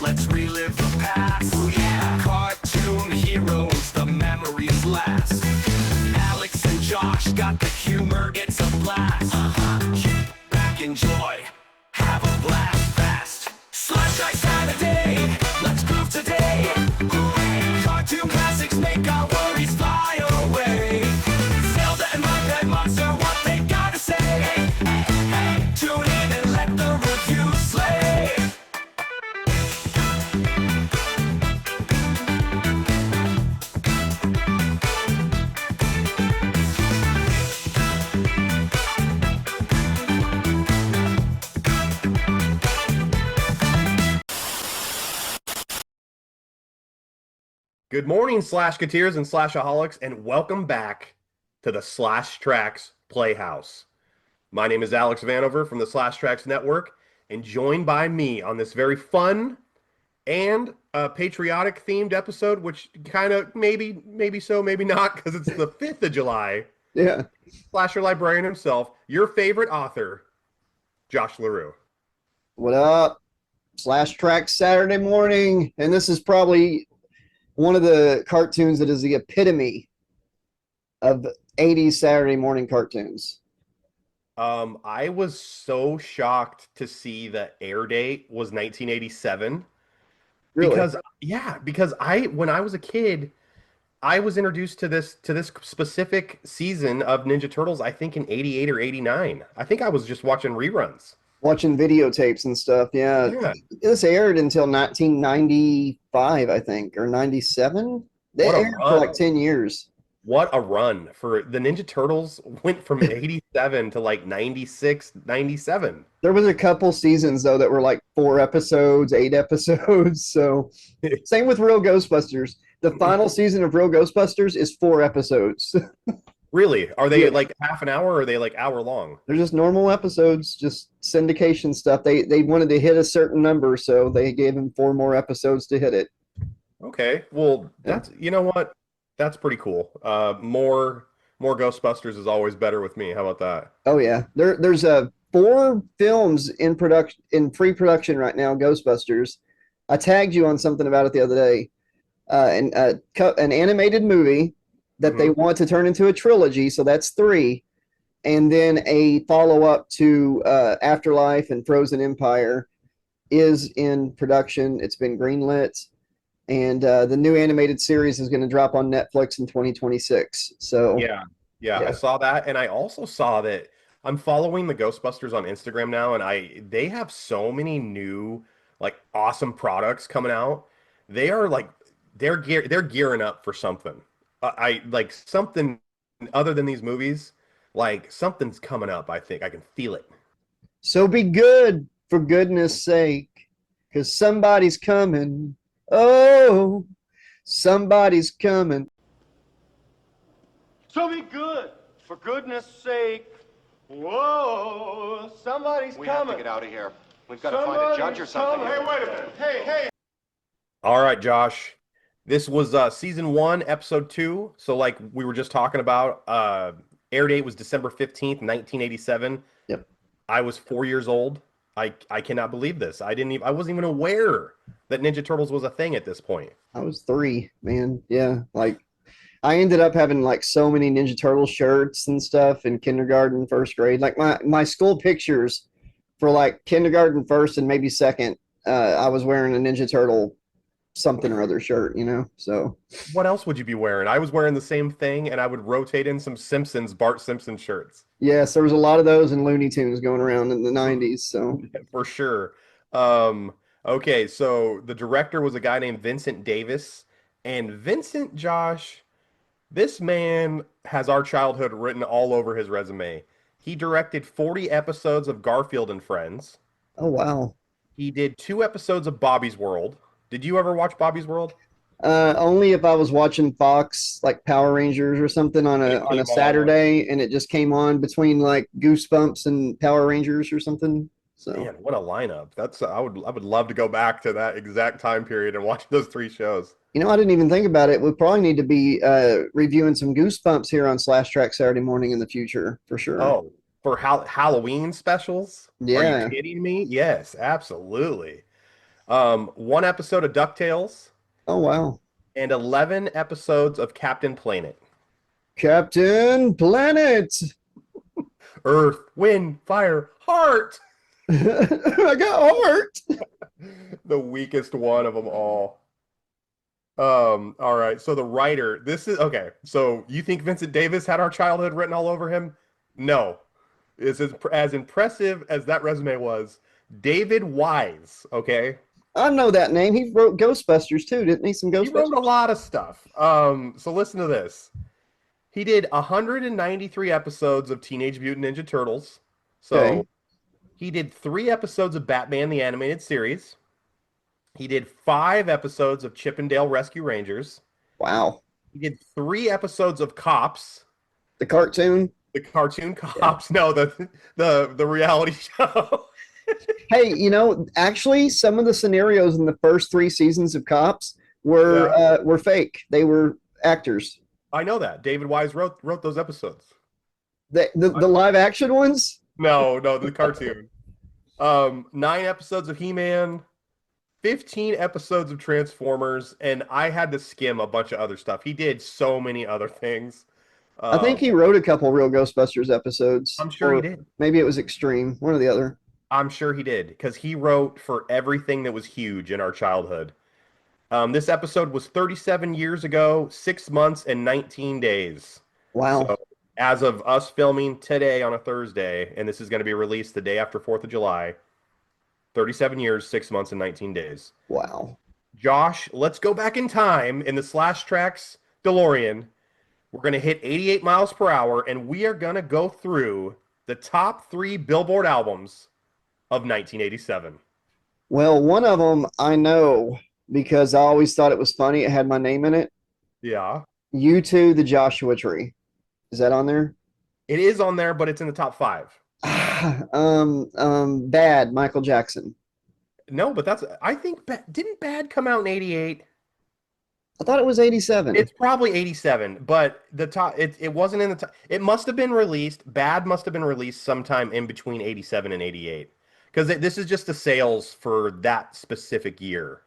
let's relive the past. Ooh, yeah. Cartoon heroes, the memories last. Alex and Josh got the humor, it's a blast. Kick back, enjoy, have a blast fast. Slash Track Saturday, let's groove today. Cartoon classics make our worries fly away. Zelda and my pet monster, what they gotta say. Tune in and let the review slay. Good morning, Slashketeers and Slashaholics, and welcome back to the Slash Trax Playhouse. My name is Alex Vanover from the Slash Trax Network, and joined by me on this very fun and patriotic-themed episode, which kind of maybe so, maybe not, because it's the 5th of July. Yeah. Slasher librarian himself, your favorite author, Josh LaRue. What up? Slash Track Saturday morning. And this is probably one of the cartoons that is the epitome of 80s Saturday morning cartoons. I was so shocked to see the air date was 1987. Really? Because when I was a kid, I was introduced to this specific season of Ninja Turtles, I think in 88 or 89. I think I was just watching reruns. Watching videotapes and stuff. Yeah. This aired until 1995, I think, or 97. They aired for like 10 years. What a run for the Ninja Turtles. Went from 87 to like 96, 97. There was a couple seasons though that were like 4 episodes, 8 episodes. So same with Real Ghostbusters. The final season of Real Ghostbusters is 4 episodes. Really? Are they like half an hour, or are they like hour long? They're just normal episodes, just syndication stuff. They wanted to hit a certain number, so they gave them 4 more episodes to hit it. Okay. Well, that's, you know what? That's pretty cool. More Ghostbusters is always better with me. How about that? Oh yeah. There's 4 films in pre-production right now, Ghostbusters. I tagged you on something about it the other day. An animated movie that they want to turn into a trilogy, so that's 3, and then a follow-up to Afterlife and Frozen Empire is in production. It's been greenlit, and the new animated series is going to drop on Netflix in 2026. So yeah, I saw that, and I also saw that I'm following the Ghostbusters on Instagram now, and they have so many new like awesome products coming out. They are like they're gearing up for something. I like something other than these movies, like something's coming up. I think I can feel it. So be good, for goodness sake, because somebody's coming. Oh, somebody's coming. So be good, for goodness sake. Whoa, somebody's coming. We have to get out of here. We've got to find a judge or something. Hey, wait a minute. Hey. All right, Josh. This was season 1, episode 2. So like we were just talking about, air date was December 15th, 1987. Yep. I was 4 years old. I cannot believe this. I wasn't even aware that Ninja Turtles was a thing at this point. I was 3, man. Yeah. Like I ended up having like so many Ninja Turtle shirts and stuff in kindergarten, first grade. Like my school pictures for like kindergarten, first and maybe second, I was wearing a Ninja Turtle something or other shirt, you know. So what else would you be wearing? I was wearing the same thing, and I would rotate in some Bart Simpson shirts. Yes, there was a lot of those in Looney Tunes going around in the 90s. So for sure. Okay, so the director was a guy named Vincent Davis, and Vincent, Josh, this man has our childhood written all over his resume. He directed 40 episodes of Garfield and Friends. Oh wow. He did 2 episodes of Bobby's World. Did you ever watch Bobby's World? Only if I was watching Fox, like Power Rangers or something on a Saturday, and it just came on between like Goosebumps and Power Rangers or something. So man, what a lineup! That's I would love to go back to that exact time period and watch those 3 shows. You know, I didn't even think about it. We probably need to be reviewing some Goosebumps here on Slash Track Saturday morning in the future for sure. Oh, for Halloween specials? Yeah. Are you kidding me? Yes, absolutely. One episode of DuckTales, Oh wow. and 11 episodes of Captain Planet. Captain Planet. Earth, wind, fire, heart. I got heart. The weakest one of them all. All right. So the writer, this is okay. So you think Vincent Davis had our childhood written all over him? No. It's as impressive as that resume was. David Wise, okay? I know that name. He wrote Ghostbusters too, didn't he? Some He wrote Ghostbusters. a lot of stuff. So listen to this. He did 193 episodes of Teenage Mutant Ninja Turtles. So Okay. he did 3 episodes of Batman the Animated Series. He did 5 episodes of Chip and Dale Rescue Rangers. Wow. He did 3 episodes of Cops, The cartoon. the cartoon Cops. No, the reality show. Hey, you know, actually, some of the scenarios in the first 3 seasons of Cops were fake. They were actors. I know that. David Wise wrote those episodes. The live action ones. No, the cartoon. 9 episodes of He-Man, 15 episodes of Transformers, and I had to skim a bunch of other stuff. He did so many other things. I think he wrote a couple real Ghostbusters episodes. I'm sure he Or did. Maybe it was Extreme, one or the other. I'm sure he did, because he wrote for everything that was huge in our childhood. This episode was 37 years ago, 6 months, and 19 days. Wow. So, as of us filming today on a Thursday, and this is going to be released the day after 4th of July, 37 years, 6 months, and 19 days. Wow. Josh, let's go back in time in the Slash Trax DeLorean. We're going to hit 88 miles per hour, and we are going to go through the top 3 Billboard albums of 1987. Well, one of them I know because I always thought it was funny. It had my name in it. Yeah. U2, The Joshua Tree. Is that on there? It is on there, but it's in the top 5. Bad, Michael Jackson. No, but I think, didn't Bad come out in 88? I thought it was 87. It's probably 87, but the top, it wasn't in the top. It must have been released, Bad must have been released sometime in between 87 and 88. Because this is just the sales for that specific year.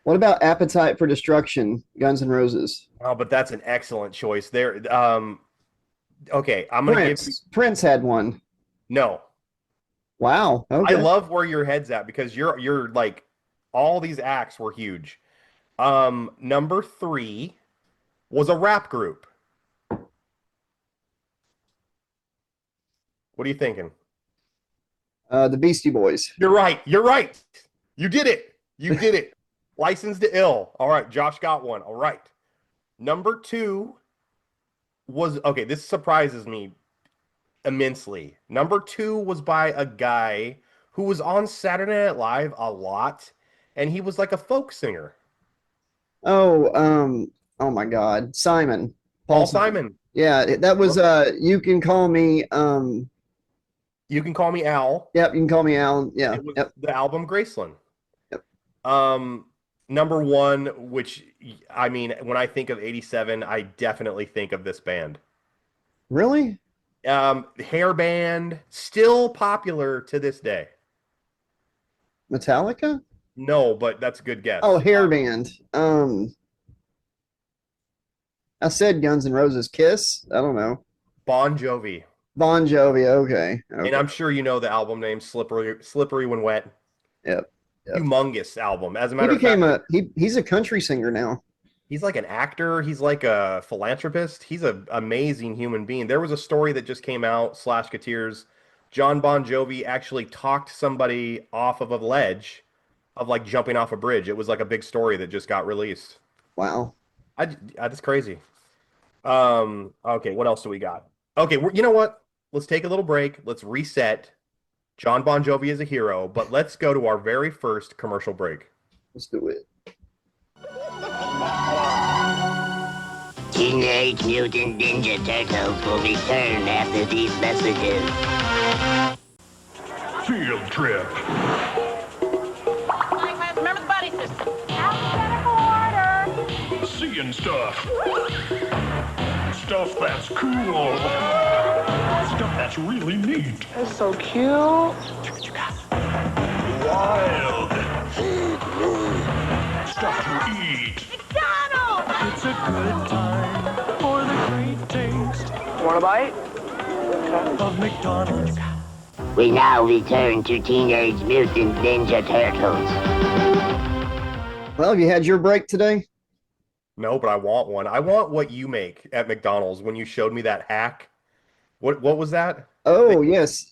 What about Appetite for Destruction, Guns N' Roses? Oh, but that's an excellent choice there. Okay, I'm going to give you... Prince had one. No. Wow. Okay. I love where your head's at because you're like, all these acts were huge. Number 3 was a rap group. What are you thinking? The Beastie Boys. You're right. You're right. You did it. You did it. Licensed to Ill. All right. Josh got one. All right. Number 2 was, okay, this surprises me immensely. Number 2 was by a guy who was on Saturday Night Live a lot, and he was like a folk singer. Oh my God. Simon. Paul Simon. Yeah, that was You Can Call Me You Can Call Me Al. Yep, You Can Call Me Al. Yeah. It was Yep. the album Graceland. Yep. Number 1, which, I mean, when I think of 87, I definitely think of this band. Really? Hair band, still popular to this day. Metallica? No, but that's a good guess. Oh, hair band. I said Guns N' Roses. Kiss? I don't know. Bon Jovi. Bon Jovi. Okay. And I'm sure you know the album name, Slippery When Wet. Yep. Humongous album. As a He matter of became fact, he's a country singer now. he's like an actor. He's like a philanthropist. He's an amazing human being. There was a story that just came out, Slashketeers. John Bon Jovi actually talked somebody off of a ledge of like jumping off a bridge. It was like a big story that just got released. Wow. That's crazy. Okay, what else do we got? Okay, you know what? Let's take a little break. Let's reset. John Bon Jovi is a hero, but let's go to our very first commercial break. Let's do it. Teenage Mutant Ninja Turtles will return after these messages. Field trip. Remember the buddy system. Alphabetical order. Seeing stuff. Stuff that's cool. Stuff that's really neat. That's so cute. Wild. stuff to eat. McDonald's! It's a good time for the great taste Want a bite? of McDonald's. We now return to Teenage Mutant Ninja Turtles. Well, have you had your break today? No, but I want one. I want what you make at McDonald's when you showed me that hack. What was that? Oh, yes.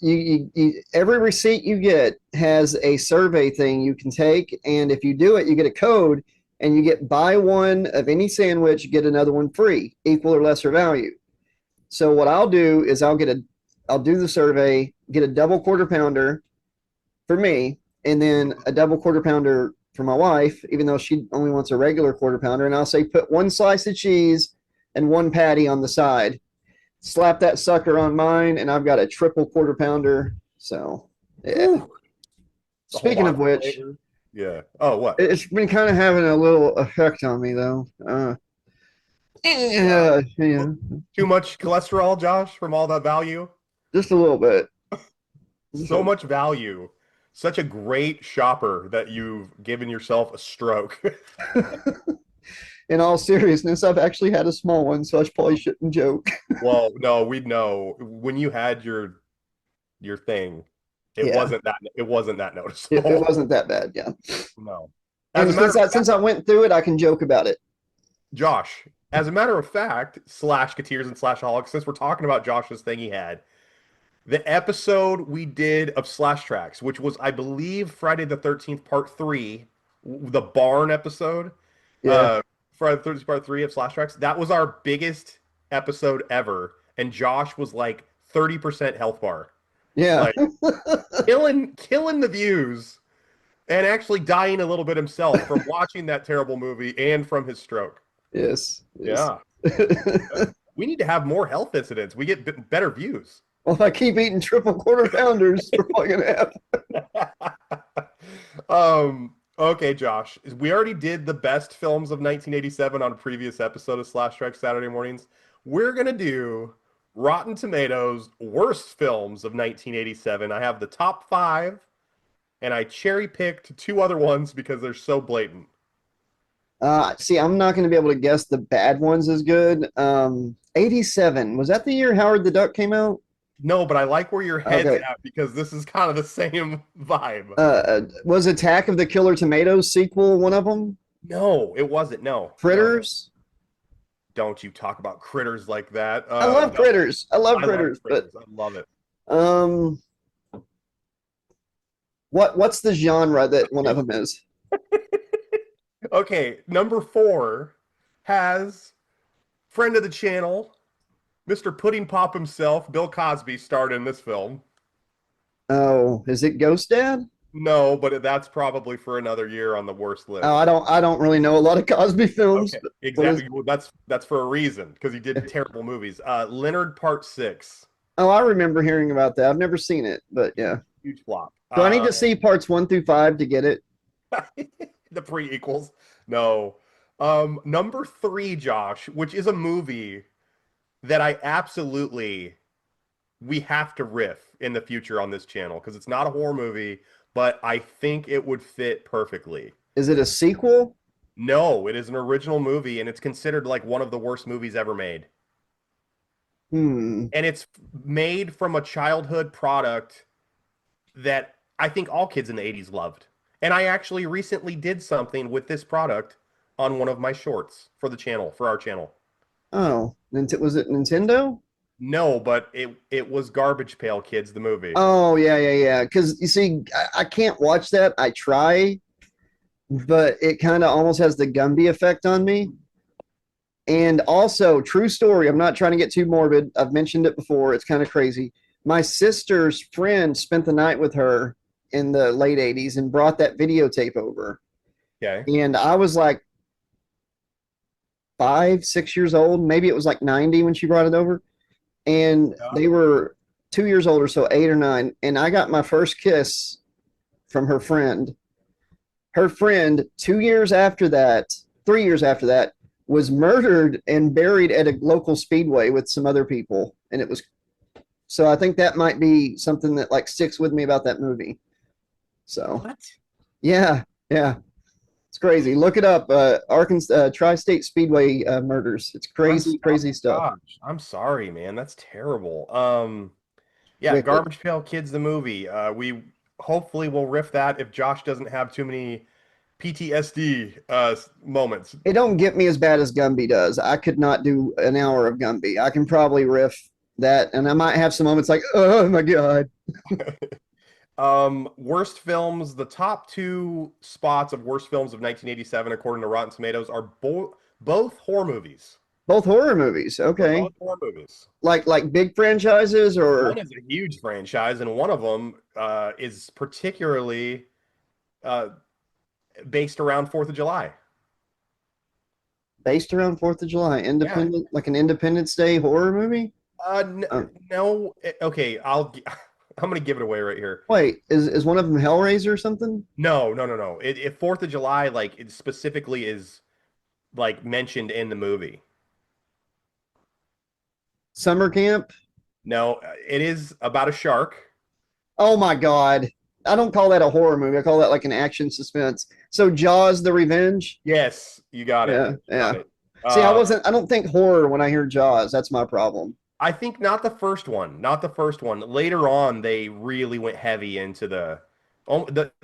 Every receipt you get has a survey thing you can take, and if you do it, you get a code, and you get buy one of any sandwich, get another one free, equal or lesser value. So what I'll do is I'll do the survey, get a double quarter pounder for me, and then a double quarter pounder for my wife, even though she only wants a regular quarter pounder, and I'll say put one slice of cheese and one patty on the side. Slap that sucker on mine, and I've got a triple quarter pounder. So, yeah. Speaking of which, yeah. Oh, what? it's been kind of having a little effect on me, though. Yeah, Too much cholesterol, Josh, from all that value? just a little bit. So much value. Such a great shopper that you've given yourself a stroke. In all seriousness, I've actually had a small one, so I probably shouldn't joke. Well, no, we know when you had your thing, it Yeah. wasn't that noticeable. It wasn't that bad, yeah. No. And since I went through it, I can joke about it. Josh, as a matter of fact, /Kateers and /Holics, since we're talking about Josh's thing he had, the episode we did of /Tracks, which was, I believe, Friday the 13th, part 3, the barn episode. Yeah. Friday the 13th, part 3 of /Tracks, that was our biggest episode ever, and Josh was like 30% health bar. Yeah. Like, killing the views, and actually dying a little bit himself from watching that terrible movie and from his stroke. Yes. Yeah. We need to have more health incidents. We get better views. Well, if I keep eating triple quarter pounders, we're probably gonna have. Okay, Josh. We already did the best films of 1987 on a previous episode of /Trek Saturday Mornings. We're gonna do Rotten Tomatoes worst films of 1987. I have the top 5, and I cherry picked 2 other ones because they're so blatant. See, I'm not going to be able to guess the bad ones as good. 87, was that the year Howard the Duck came out? No, but I like where your head's Okay. at because this is kind of the same vibe. Was Attack of the Killer Tomatoes sequel one of them? No, it wasn't. No. Critters? Don't you talk about critters like that. I love no. Critters. I love I Critters. I love it. But what's the genre that one of them is? Okay, number 4 has friend of the channel, Mr. Pudding Pop himself, Bill Cosby, starred in this film. Oh, is it Ghost Dad? No, but that's probably for another year on the worst list. Oh, I don't really know a lot of Cosby films. Okay, but exactly. Well, that's for a reason because he did terrible movies. Leonard Part 6. Oh, I remember hearing about that. I've never seen it, but yeah. Huge flop. Do I need to see parts 1 through 5 to get it? The pre-equals? No. Number 3, Josh, which is a movie that we have to riff in the future on this channel because it's not a horror movie, but I think it would fit perfectly. Is it a sequel? No, it is an original movie, and it's considered like one of the worst movies ever made. And it's made from a childhood product that I think all kids in the 80s loved. And I actually recently did something with this product on one of my shorts for the channel, for our channel. Oh, was it Nintendo? No, but it was Garbage Pail Kids, the movie. Oh, yeah. Because, you see, I can't watch that. I try, but it kind of almost has the Gumby effect on me. And also, true story, I'm not trying to get too morbid. I've mentioned it before. It's kind of crazy. My sister's friend spent the night with her in the late 80s and brought that videotape over. Okay. And I was like 5, 6 years old. Maybe it was like 90 when she brought it over. And they were 2 years older, so 8 or 9. And I got my first kiss from her friend. Her friend, 2 years after that, 3 years after that, was murdered and buried at a local speedway with some other people. And it was, so I think that might be something that like sticks with me about that movie. So, What? yeah. It's crazy. Look it up. Arkansas Tri-State Speedway murders. It's crazy, crazy stuff. Gosh, I'm sorry, man. That's terrible. Yeah, Wicked. Garbage Pail Kids the movie. We hopefully will riff that if Josh doesn't have too many PTSD moments. It don't get me as bad as Gumby does. I could not do an hour of Gumby. I can probably riff that, and I might have some moments like, oh my god. Worst films. The top two spots of worst films of 1987, according to Rotten Tomatoes, are both horror movies. Both horror movies. Okay. Both horror movies. Like big franchises or One is a huge franchise, and one of them is particularly based around 4th of July. based around 4th of July. Independent, like an Independence Day horror movie? No. Okay, I'm gonna give it away right here. Wait, is one of them Hellraiser or something? No. If 4th of July, like, it specifically is like mentioned in the movie. Summer Camp? No, it is about a shark. Oh my god. I don't call that a horror movie. I call that like an action suspense. So Jaws the Revenge? Yes, you got it. Yeah, You yeah. got it. See, I don't think horror when I hear Jaws. That's my problem. I think not the first one. Not the first one. Later on, they really went heavy into the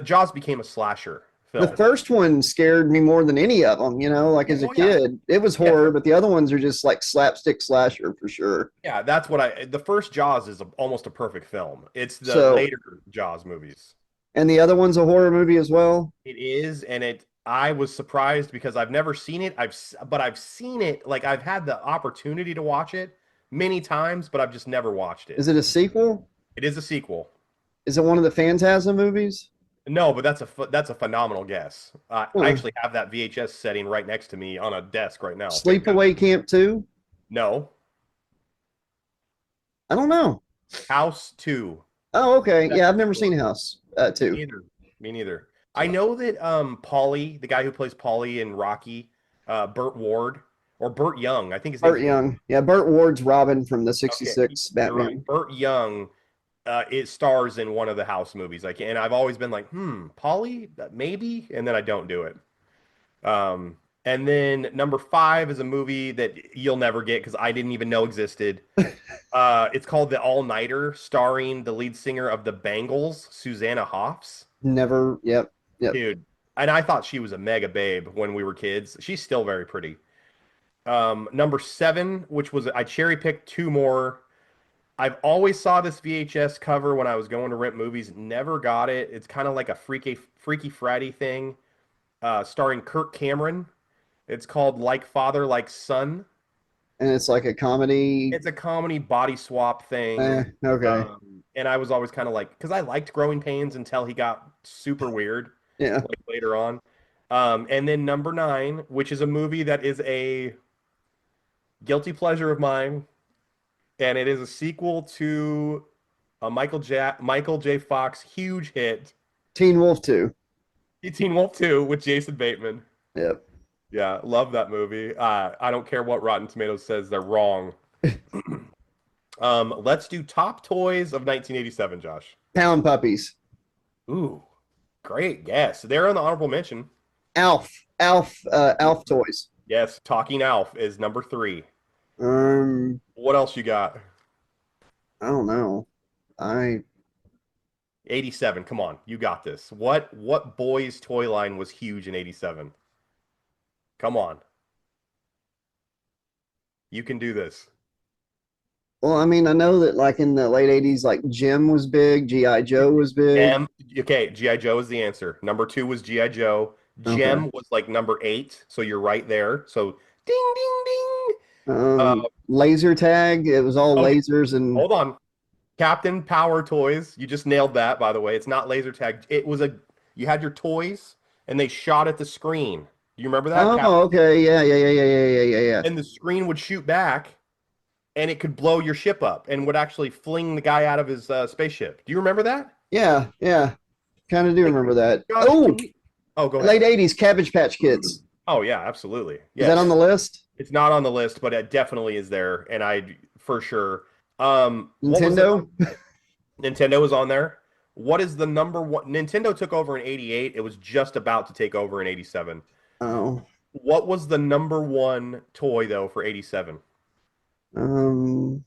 Jaws became a slasher film. The first one scared me more than any of them, like as a Oh, yeah. kid. It was horror, but the other ones are just like slapstick slasher for sure. Yeah, that's what the first Jaws is almost a perfect film. It's the So- later Jaws movies. And the other one's a horror movie as well. It is, and I was surprised because I've never seen it. But I've seen it, like, I've had the opportunity to watch it many times, but I've just never watched it. Is it a sequel? It is a sequel. Is it one of the Phantasm movies? No, but that's a phenomenal guess. I Hmm. actually have that VHS setting right next to me on a desk right now. Sleepaway Camp 2? No. I don't know. House 2. Oh, okay. Yeah, I've never seen House 2. Me neither. I know that Paulie, the guy who plays Paulie in Rocky, Burt Ward or Burt Young, I think his name. Burt Young. Yeah, Burt Ward's Robin from the 66 You're Batman. right. Burt Young it stars in one of the House movies. And I've always been like, Paulie, maybe, and then I don't do it. And then number 5 is a movie that you'll never get because I didn't even know existed. It's called The All-Nighter, starring the lead singer of the Bangles, Susanna Hoffs. Never. Yep. Dude, and I thought she was a mega babe when we were kids. She's still very pretty. Number 7, which was, I cherry picked 2 more. I've always saw this VHS cover when I was going to rent movies. Never got it. It's kind of like a Freaky Friday thing, starring Kirk Cameron. It's called Like Father, Like Son. And it's like a comedy. It's a comedy body swap thing. Okay. And I was always kind of like, because I liked Growing Pains until he got super weird. Yeah. Like later on. And then number 9, which is a movie that is a guilty pleasure of mine. And it is a sequel to a Michael J. Fox huge hit, Teen Wolf 2. Teen Wolf 2 with Jason Bateman. Yep. Yeah, love that movie. I don't care what Rotten Tomatoes says, they're wrong. Let's do top toys of 1987, Josh. Pound Puppies. Ooh, great guess. They're on the honorable mention. Alf toys. Yes, Talking Alf is number 3. What else you got? I don't know. 87. Come on, you got this. What boys toy line was huge in 87? Come on. You can do this. Well, I mean, I know that like in the late 80s, like Jim was big, G.I. Joe was big. Okay, G.I. Joe is the answer. Number 2 was G.I. Joe. Gem was like number 8, so you're right there. So ding, ding, ding. Laser tag. It was all lasers and. Hold on. Captain Power Toys. You just nailed that, by the way. It's not laser tag. It was you had your toys and they shot at the screen. Do you remember that? Oh, okay. Yeah. And the screen would shoot back and it could blow your ship up and would actually fling the guy out of his spaceship. Do you remember that? Yeah. Kind of do remember that. Gosh, go ahead. Late 80s Cabbage Patch Kids. Oh, yeah, absolutely. Yes. Is that on the list? It's not on the list, but it definitely is there, and for sure. Nintendo? Nintendo was on there. What is the number one? Nintendo took over in 88. It was just about to take over in 87. Oh. What was the number one toy though for 87? Um.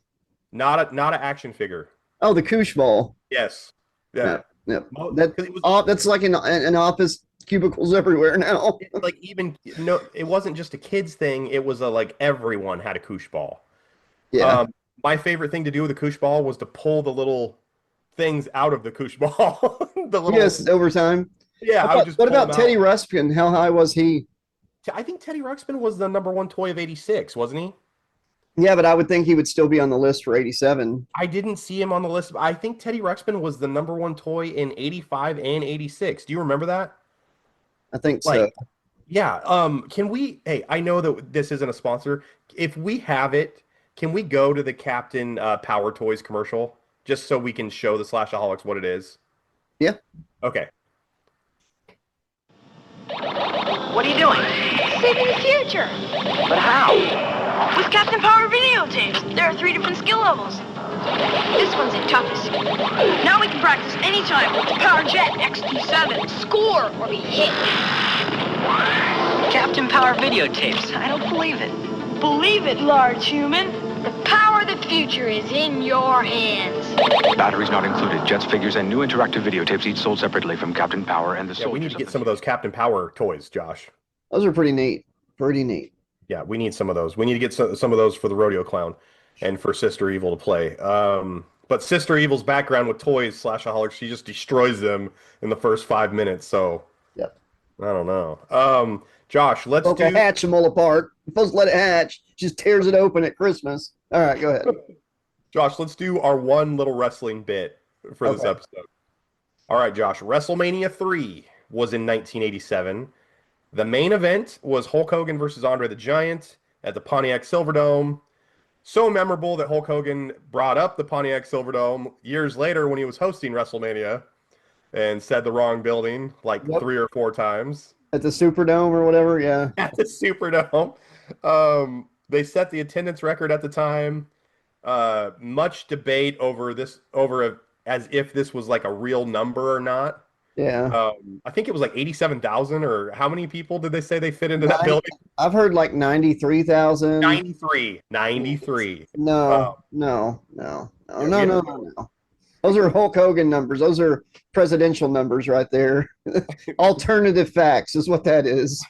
Not an action figure. Oh, the Koosh ball. Yes. Yeah. Yep. Yep. Mo- That. 'cause it was Oh, that's like an office cubicles everywhere now. like even no, it wasn't just a kids thing. It was a like everyone had a koosh ball. Yeah. My favorite thing to do with a koosh ball was to pull the little things out of the koosh ball. The little Yes. Over time. yeah. I would just What pull about them Teddy out. Ruxpin? How high was he? I think Teddy Ruxpin was the number one toy of 86, wasn't he? Yeah, but I would think he would still be on the list for 87. I didn't see him on the list. I think Teddy Ruxpin was the number one toy in 85 and 86. Do you remember that? I think so. Like, yeah. Can we, hey, I know that this isn't a sponsor. If we have it, can we go to the Captain Power Toys commercial just so we can show the Slashaholics what it is? Yeah. Okay. What are you doing? Saving the future. But how? With Captain Power videotapes. There are 3 different skill levels. This one's the toughest. Now we can practice anytime with the Power Jet XT7. Score or be hit. Captain Power videotapes. I don't believe it. Believe it, large human. The power of the future is in your hands. Batteries not included. Jets figures and new interactive videotapes each sold separately from Captain Power and the Yeah, we need soldiers to of get the some of those Captain Power toys, Josh. Those are pretty neat. Pretty neat. Yeah, we need some of those. We need to get some of those for the Rodeo Clown and for Sister Evil to play. But Sister Evil's background with toys, Slashaholics, she just destroys them in the first 5 minutes. So, Yep. I don't know. Josh, let's Okay, do. hatch them all apart. You're supposed to let it hatch. Just tears it open at Christmas. All right, go ahead. Josh, let's do our one little wrestling bit for this Okay. episode. All right, Josh. WrestleMania 3 was in 1987. The main event was Hulk Hogan versus Andre the Giant at the Pontiac Silverdome. So memorable that Hulk Hogan brought up the Pontiac Silverdome years later when he was hosting WrestleMania and said the wrong building like Yep. 3 or 4 times At the Superdome or whatever, yeah. at the Superdome. They set the attendance record at the time. Much debate over as if this was like a real number or not. Yeah. I think it was like 87,000 or how many people did they say they fit into that Nine- building? I've heard like 93,000. 93. No, no. Those are Hulk Hogan numbers. Those are presidential numbers right there. Alternative facts is what that is.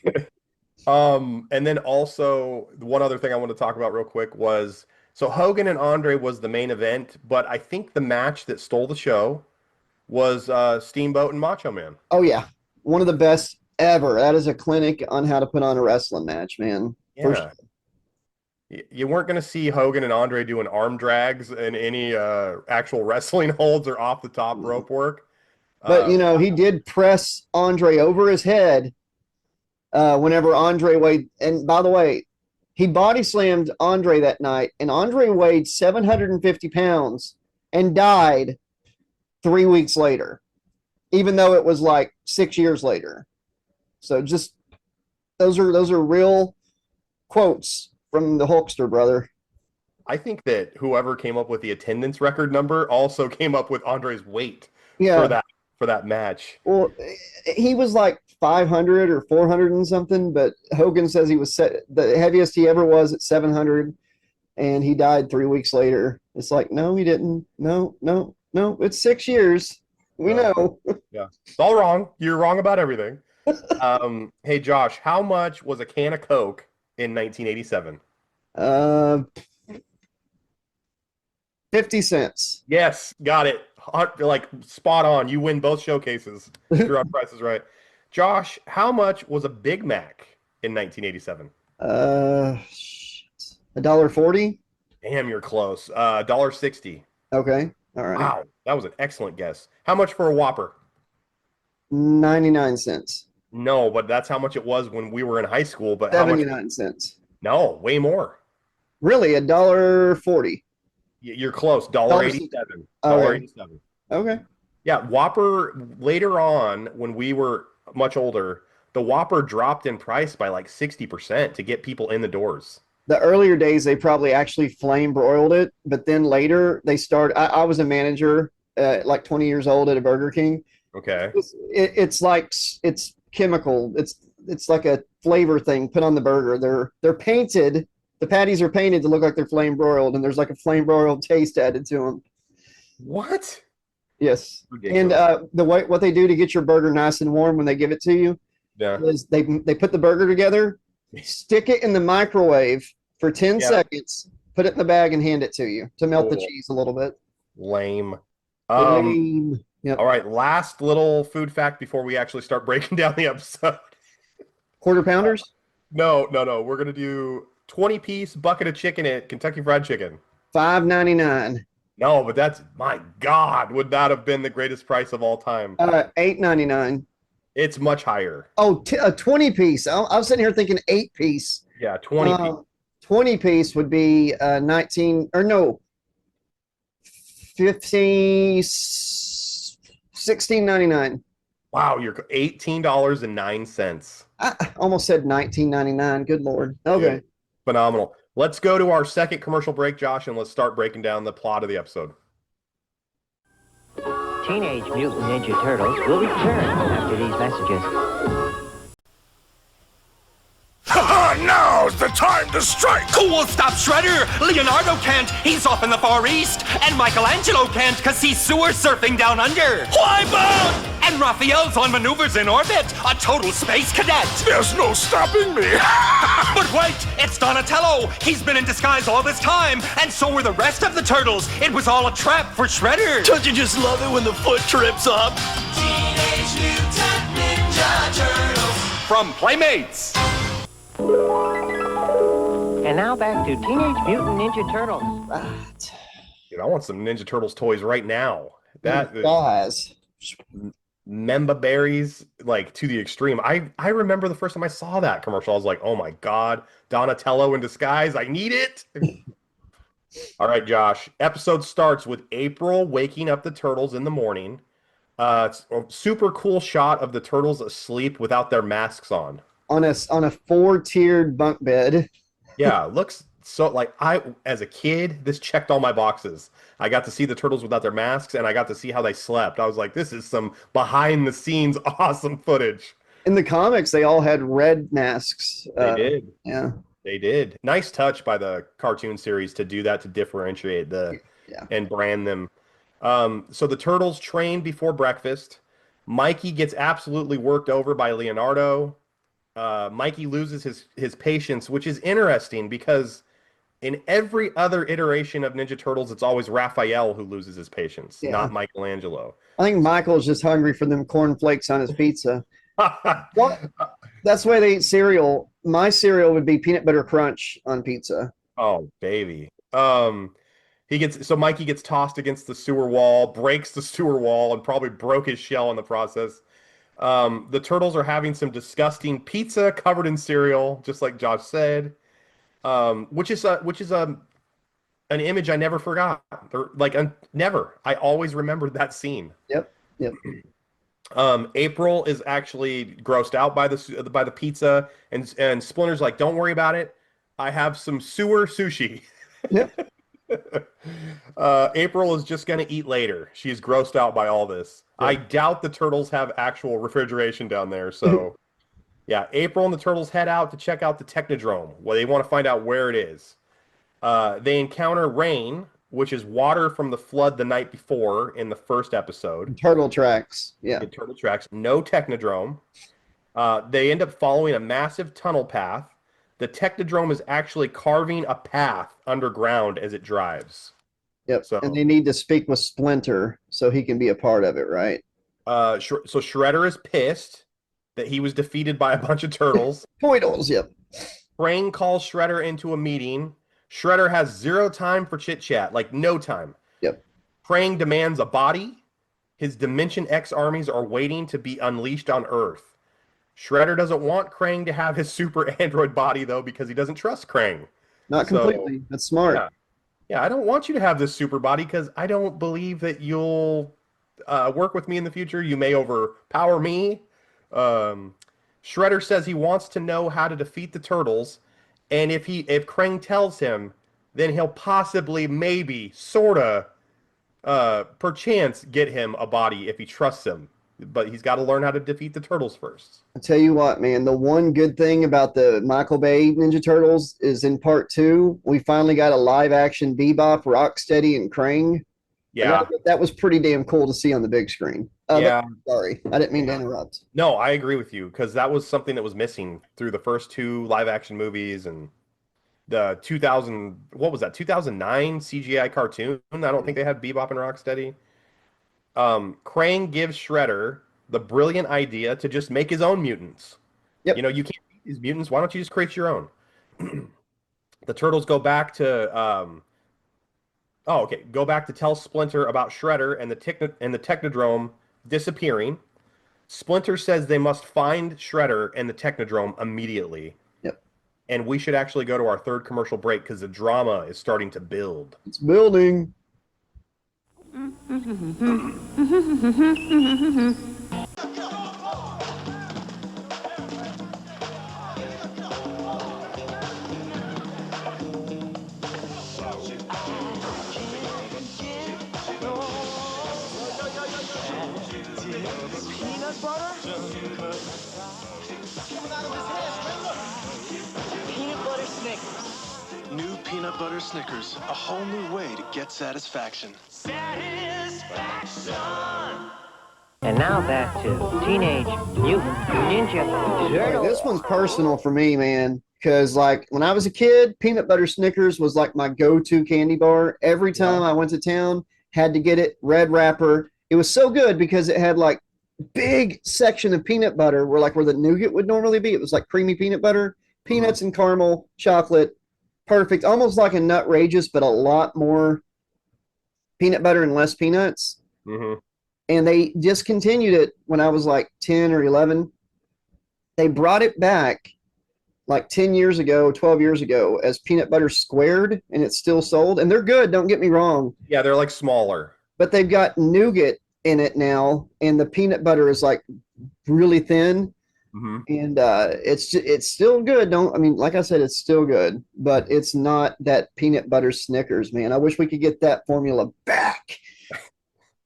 And then also one other thing I want to talk about real quick was so Hogan and Andre was the main event, but I think the match that stole the show was Steamboat and Macho Man. Oh yeah, one of the best ever. That is a clinic on how to put on a wrestling match, man. For Yeah. You weren't going to see Hogan and Andre doing arm drags and any actual wrestling holds or off the top rope work. But you know, he did press Andre over his head whenever Andre weighed. And by the way, he body slammed Andre that night, and Andre weighed 750 pounds and died 3 weeks later, even though it was like 6 years later. So just those are real quotes from the Hulkster brother. I think that whoever came up with the attendance record number also came up with Andre's weight Yeah. for that match. Well, he was like 500 or 400 and something, but Hogan says he was the heaviest he ever was at 700, and he died 3 weeks later. It's like, no, he didn't. No. It's 6 years. We know. Yeah, it's all wrong. You're wrong about everything. Hey, Josh, how much was a can of Coke in 1987? 50 cents. Yes, got it. Like spot on. You win both showcases. You're on Price is Right. Josh, how much was a Big Mac in 1987? $1.40. Damn, you're close. $1.60. Okay. All right. Wow, that was an excellent guess. How much for a Whopper? 99 cents. No, but that's how much it was when we were in high school. But how much? 79 cents. No, way more. Really, $1.40. You're close. $1.87. Oh, right. $1.87. Okay. Yeah, Whopper later on when we were much older, the Whopper dropped in price by like 60% to get people in the doors. The earlier days, they probably actually flame broiled it, but then later they started. I was a manager like 20 years old at a Burger King. Okay. It's chemical. It's like a flavor thing put on the burger. They're painted. The patties are painted to look like they're flame broiled, and there's like a flame broiled taste added to them. What? Yes. Ridiculous. And what they do to get your burger nice and warm when they give it to you Yeah. is they put the burger together, stick it in the microwave for 10 seconds, put it in the bag, and hand it to you to melt the Cool. cheese a little bit. Lame. Lame. Yep. All right, last little food fact before we actually start breaking down the episode. Quarter pounders? No. We're gonna do 20-piece bucket of chicken at Kentucky Fried Chicken. $5.99. No, but that's, my God, would that have been the greatest price of all time? $8.99. It's much higher. Oh, a 20-piece. I was sitting here thinking 8-piece. Yeah, 20-piece. 20-piece would be 19 or no, 50, 16.99. Wow, you're $18.09. I almost said 19.99. Good Lord. Okay. Yeah, phenomenal. Let's go to our second commercial break, Josh, and let's start breaking down the plot of the episode. Teenage Mutant Ninja Turtles will return after these messages. Now's the time to strike! Who will stop Shredder? Leonardo can't, he's off in the Far East. And Michelangelo can't, cause he's sewer surfing down under. Wipe out! And Raphael's on maneuvers in orbit, a total space cadet. There's no stopping me. But wait, it's Donatello. He's been in disguise all this time, and so were the rest of the turtles. It was all a trap for Shredder. Don't you just love it when the foot trips up? Teenage Mutant Ninja Turtles. From Playmates. And now back to Teenage Mutant Ninja Turtles. Right. Dude, I want some Ninja Turtles toys right now. That guys. Memba berries, like, to the extreme. I remember the first time I saw that commercial, I was like, oh my God, Donatello in disguise, I need it. All right, Josh. Episode starts with April waking up the turtles in the morning. It's a super cool shot of the turtles asleep without their masks on. On a 4-tiered bunk bed. Yeah, looks so, like, as a kid, this checked all my boxes. I got to see the turtles without their masks, and I got to see how they slept. I was like, this is some behind the scenes awesome footage. In the comics, they all had red masks. They did. Yeah. They did. Nice touch by the cartoon series to do that, to differentiate and brand them. So the turtles train before breakfast. Mikey gets absolutely worked over by Leonardo. Mikey loses his patience, which is interesting because in every other iteration of Ninja Turtles, it's always Raphael who loses his patience, not Michelangelo. I think Michael's just hungry for them cornflakes on his pizza. What? That's the way they eat cereal. My cereal would be peanut butter crunch on pizza. Oh, baby. Mikey gets tossed against the sewer wall, breaks the sewer wall, and probably broke his shell in the process. The turtles are having some disgusting pizza covered in cereal, just like Josh said, which is an image I never forgot. Never. I always remembered that scene. Yep. April is actually grossed out by the pizza, and Splinter's like, "Don't worry about it. I have some sewer sushi." Yep. April is just going to eat later. She's grossed out by all this. Yeah. I doubt the turtles have actual refrigeration down there. So, yeah, April and the turtles head out to check out the Technodrome. Well, they want to find out where it is. They encounter rain, which is water from the flood the night before in the first episode. Turtle tracks. Yeah. Turtle tracks. No Technodrome. They end up following a massive tunnel path. The Technodrome is actually carving a path underground as it drives. Yep. And they need to speak with Splinter so he can be a part of it, right? So Shredder is pissed that he was defeated by a bunch of turtles. Turtles, yep. Krang calls Shredder into a meeting. Shredder has zero time for chit-chat, like no time. Yep. Krang demands a body. His Dimension X armies are waiting to be unleashed on Earth. Shredder doesn't want Krang to have his super android body, though, because he doesn't trust Krang. Not completely. That's smart. Yeah, I don't want you to have this super body because I don't believe that you'll work with me in the future. You may overpower me. Shredder says he wants to know how to defeat the turtles, and if Krang tells him, then he'll possibly, maybe, sorta perchance get him a body if he trusts him. But he's got to learn how to defeat the turtles first. I tell you what, man, the one good thing about the Michael Bay Ninja Turtles is in part 2, we finally got a live action Bebop, Rocksteady, and Krang. Yeah. That was pretty damn cool to see on the big screen. Yeah. Sorry, I didn't mean to interrupt. No, I agree with you because that was something that was missing through the first 2 live action movies and the 2009 CGI cartoon. I don't think they had Bebop and Rocksteady. Krang gives Shredder the brilliant idea to just make his own mutants. Yep. You know, you can't beat these mutants. Why don't you just create your own? The turtles go back to go back to tell Splinter about Shredder and the Technodrome disappearing. Splinter says they must find Shredder and the Technodrome immediately. Yep. And we should actually go to our 3rd commercial break because the drama is starting to build. It's building. Peanut butter? Peanut butter Snickers. New peanut butter Snickers, a whole new way to get satisfaction. And now back to Teenage Mutant Ninja Turtles. This one's personal for me, man, because like when I was a kid, peanut butter Snickers was like my go-to candy bar. Every time I went to town, had to get it, red wrapper. It was so good because it had like big section of peanut butter where the nougat would normally be. It was like creamy peanut butter, peanuts and caramel, chocolate, perfect, almost like a Nutrageous, but a lot more peanut butter and less peanuts. Mm-hmm. And they discontinued it when I was like 10 or 11. They brought it back like 10 years ago, 12 years ago as peanut butter squared, and it's still sold. And they're good, don't get me wrong. Yeah, they're like smaller. But they've got nougat in it now, and the peanut butter is like really thin. Mm-hmm. And it's still good. Like I said, it's still good, but it's not that peanut butter Snickers, man. I wish we could get that formula back.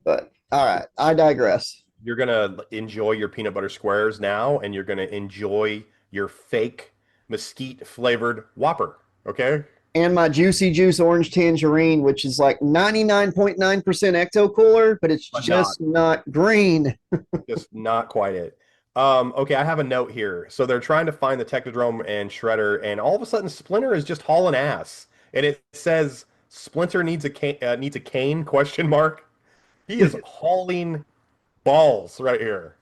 But all right, I digress. You're gonna enjoy your peanut butter squares now, and you're gonna enjoy your fake mesquite flavored Whopper. Okay. And my Juicy Juice Orange Tangerine, which is like 99.9% Ecto Cooler, but it's just not green. Just not quite it. Okay, I have a note here. So they're trying to find the Technodrome and Shredder, and all of a sudden Splinter is just hauling ass. And it says Splinter needs a cane, question mark. He is hauling balls right here.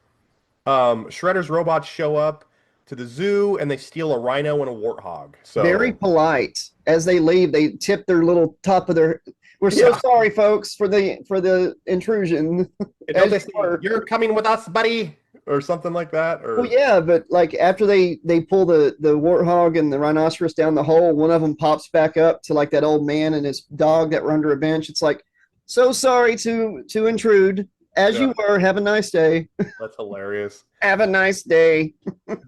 Shredder's robots show up to the zoo and they steal a rhino and a warthog. So very polite. As they leave, they tip their little top of their. We're so sorry, folks, for the intrusion. Don't they say, you're coming with us, buddy, or something like that? Or well, yeah, but like after they pull the warthog and the rhinoceros down the hole, one of them pops back up to like that old man and his dog that were under a bench. It's like, so sorry to intrude. As you were, have a nice day. That's hilarious. Have a nice day.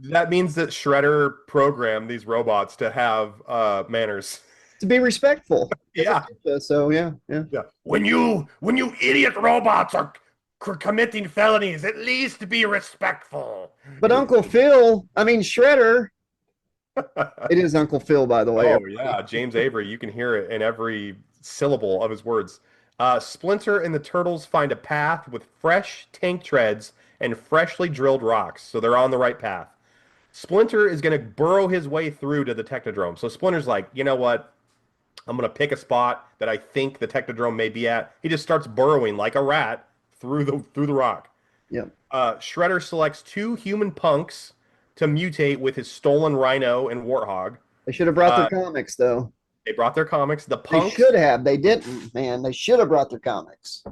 That means that Shredder programmed these robots to have manners. To be respectful. Yeah. So yeah. When you idiot robots are committing felonies, at least be respectful. But Uncle Phil, Shredder. It is Uncle Phil, by the way. Oh yeah, James Avery. You can hear it in every syllable of his words. Splinter and the Turtles find a path with fresh tank treads and freshly drilled rocks, so they're on the right path. Splinter is going to burrow his way through to the Technodrome. So Splinter's like, you know what? I'm going to pick a spot that I think the Technodrome may be at. He just starts burrowing like a rat through the rock. Yep. Shredder selects 2 human punks to mutate with his stolen rhino and warthog. They should have brought their comics, though. They brought their comics. The punks They should have. They didn't, man. They should have brought their comics.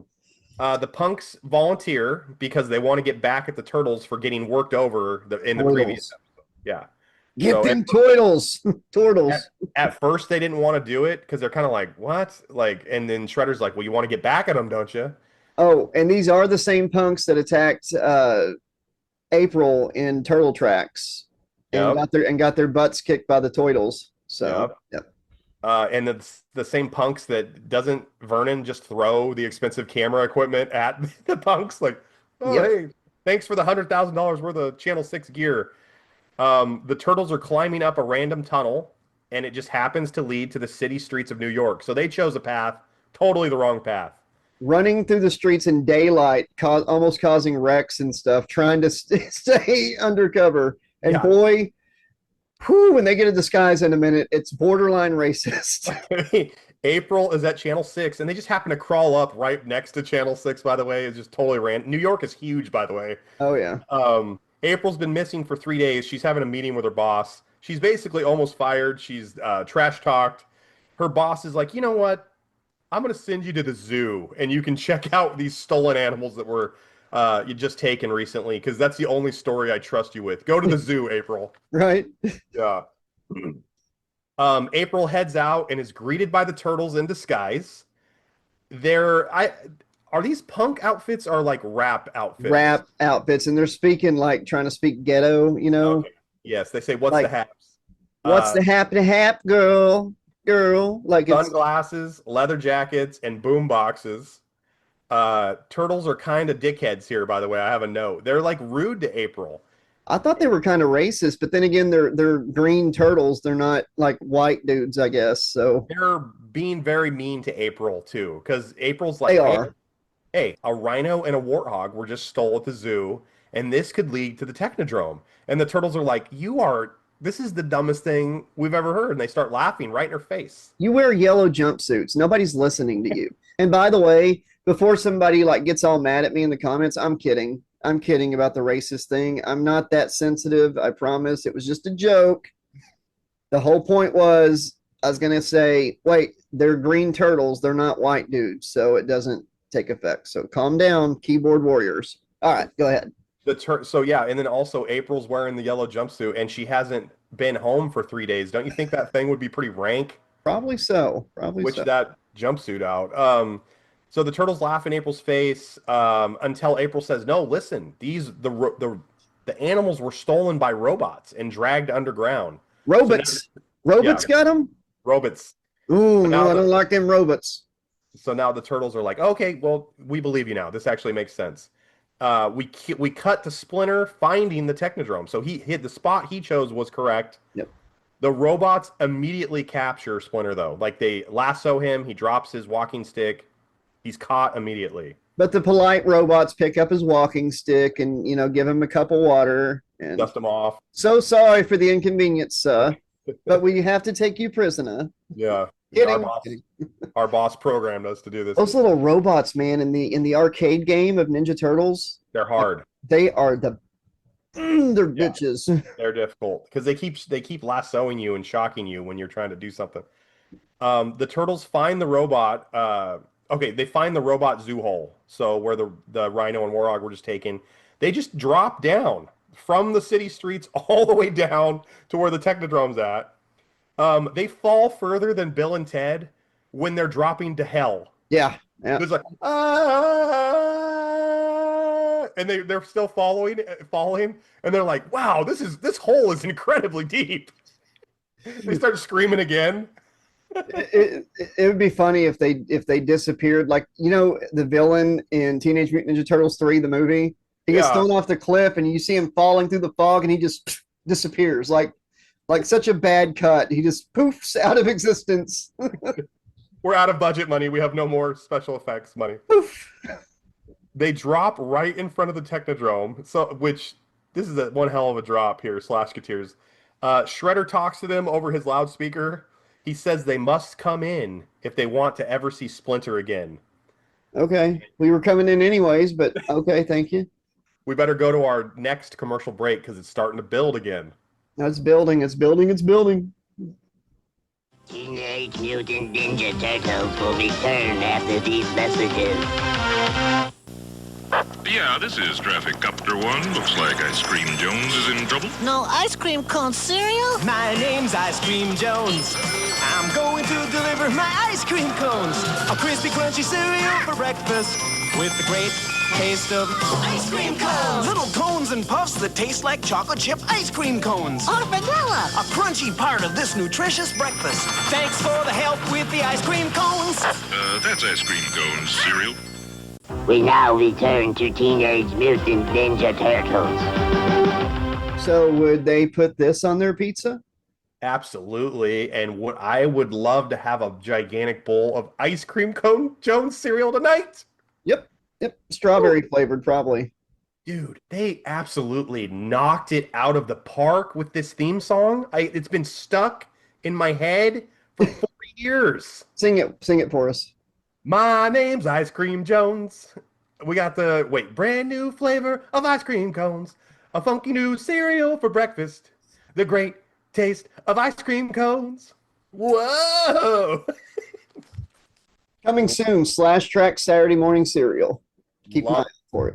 The punks volunteer because they want to get back at the turtles for getting worked over in the previous episode. Yeah. Get them turtles. Turtles. At first, they didn't want to do it because they're kind of like, what? And then Shredder's like, well, you want to get back at them, don't you? Oh, and these are the same punks that attacked April in Turtle Trax and got their butts kicked by the Toidles. So, yep. And the same punks that doesn't Vernon just throw the expensive camera equipment at the punks? Like, oh, Yep. hey, thanks for the $100,000 worth of Channel 6 gear. The turtles are climbing up a random tunnel, and it just happens to lead to the city streets of New York. So they chose a path, totally the wrong path. Running through the streets in daylight, almost causing wrecks and stuff, trying to stay undercover. And Yeah. boy, whew, when they get a disguise in a minute, it's borderline racist. April is at Channel 6, and they just happen to crawl up right next to Channel 6, by the way. It's just totally random. New York is huge, by the way. Oh, yeah. April's been missing for 3 days. She's having a meeting with her boss. She's basically almost fired. She's trash talked. Her boss is like, you know what? I'm going to send you to the zoo, and you can check out these stolen animals that were you just taken recently, because that's the only story I trust you with. Go to the zoo, April. Right. Yeah. April heads out and is greeted by the turtles in disguise. Are these punk outfits or like rap outfits? Rap outfits, and they're speaking like trying to speak ghetto, you know. Okay. Yes, they say, "What's Like, the haps?" What's the hap, girl? Like it's Sunglasses, leather jackets, and boom boxes. Turtles are kind of dickheads here, by the way. I have a note. They're like rude to April. I thought they were kind of racist, but then again, they're green turtles. They're not like white dudes, I guess. So They're being very mean to April too, because April's like, they are. Hey, a rhino and a warthog were just stole at the zoo, and this could lead to the Technodrome. And the turtles are like, this is the dumbest thing we've ever heard. And they start laughing right in her face. You wear yellow jumpsuits. Nobody's listening to you. And by the way, before somebody like gets all mad at me in the comments, I'm kidding. I'm kidding about the racist thing. I'm not that sensitive. I promise. It was just a joke. The whole point was I was going to say, wait, they're green turtles. They're not white dudes. So it doesn't take effect. So calm down, keyboard warriors. All right, go ahead. So yeah, and then also April's wearing the yellow jumpsuit, and she hasn't been home for 3 days. Don't you think that thing would be pretty rank? Probably so. Which that jumpsuit out. So the turtles laugh in April's face until April says, "No, listen. The animals were stolen by robots and dragged underground. Robots. Robots got them. Robots. Ooh, no, I don't like them robots. So now the turtles are like, okay, well, we believe you now. This actually makes sense. We cut to Splinter finding the Technodrome. So the spot he chose was correct. Yep. The robots immediately capture Splinter, though. Like, they lasso him. He drops his walking stick. He's caught immediately. But the polite robots pick up his walking stick and, give him a cup of water. And dust him off. So sorry for the inconvenience, sir. But we have to take you prisoner. Yeah. Kidding. Our boss programmed us to do this. Those little robots, man, in the arcade game of Ninja Turtles. They're hard. They are they're bitches. They're difficult because they keep lassoing you and shocking you when you're trying to do something. The turtles find the robot. They find the robot zoo hole. So where the rhino and warthog were just taken, they just drop down from the city streets all the way down to where the Technodrome's at. They fall further than Bill and Ted when they're dropping to hell. Yeah. It's like, and they're still falling, and they're like, wow, this hole is incredibly deep. They start screaming again. It would be funny if they disappeared, like the villain in Teenage Mutant Ninja Turtles 3, the movie. He gets thrown off the cliff, and you see him falling through the fog, and he just disappears like such a bad cut. He just poofs out of existence. We're out of budget money. We have no more special effects money. Poof. They drop right in front of the Technodrome. This is one hell of a drop here, Slashketeers. Shredder talks to them over his loudspeaker. He says they must come in if they want to ever see Splinter again. Okay. We were coming in anyways, but okay, thank you. We better go to our next commercial break because it's starting to build again. No, it's building. Teenage Mutant Ninja Turtles will return after these messages. Yeah, this is Traffic Copter 1. Looks like Ice Cream Jones is in trouble. No ice cream cone cereal? My name's Ice Cream Jones. I'm going to deliver my ice cream cones. A crispy, crunchy cereal for breakfast with the great taste of Ice cream cones! little cones and puffs that taste like chocolate chip ice cream cones. Or vanilla! A crunchy part of this nutritious breakfast. Thanks for the help with the ice cream cones. That's ice cream cones cereal. We now return to Teenage Mutant Ninja Turtles. So would they put this on their pizza? Absolutely. And what I would love to have a gigantic bowl of ice cream cone Jones cereal tonight. Yep. Strawberry flavored, probably. Dude, they absolutely knocked it out of the park with this theme song. It's been stuck in my head for 40 years. Sing it for us. My name's Ice Cream Jones. We got the brand new flavor of ice cream cones. A funky new cereal for breakfast. The great taste of ice cream cones. Whoa! Coming soon, Trax Saturday morning cereal. Keep an eye out for it.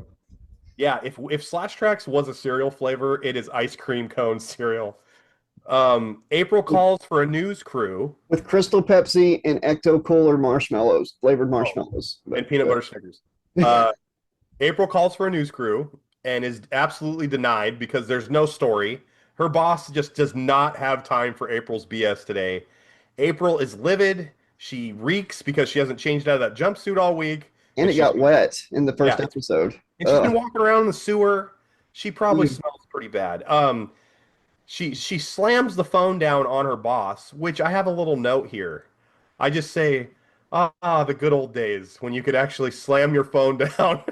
Yeah, if Trax was a cereal flavor, it is ice cream cone cereal. April calls for a news crew with Crystal Pepsi and Ecto Cooler marshmallows, flavored marshmallows, and peanut butter Snickers. April calls for a news crew and is absolutely denied because there's no story. Her boss just does not have time for April's BS today. April is livid. She reeks because she hasn't changed out of that jumpsuit all week. And it got wet in the first episode. And she's been walking around in the sewer. She probably smells pretty bad. She slams the phone down on her boss, which I have a little note here. I just say, the good old days when you could actually slam your phone down.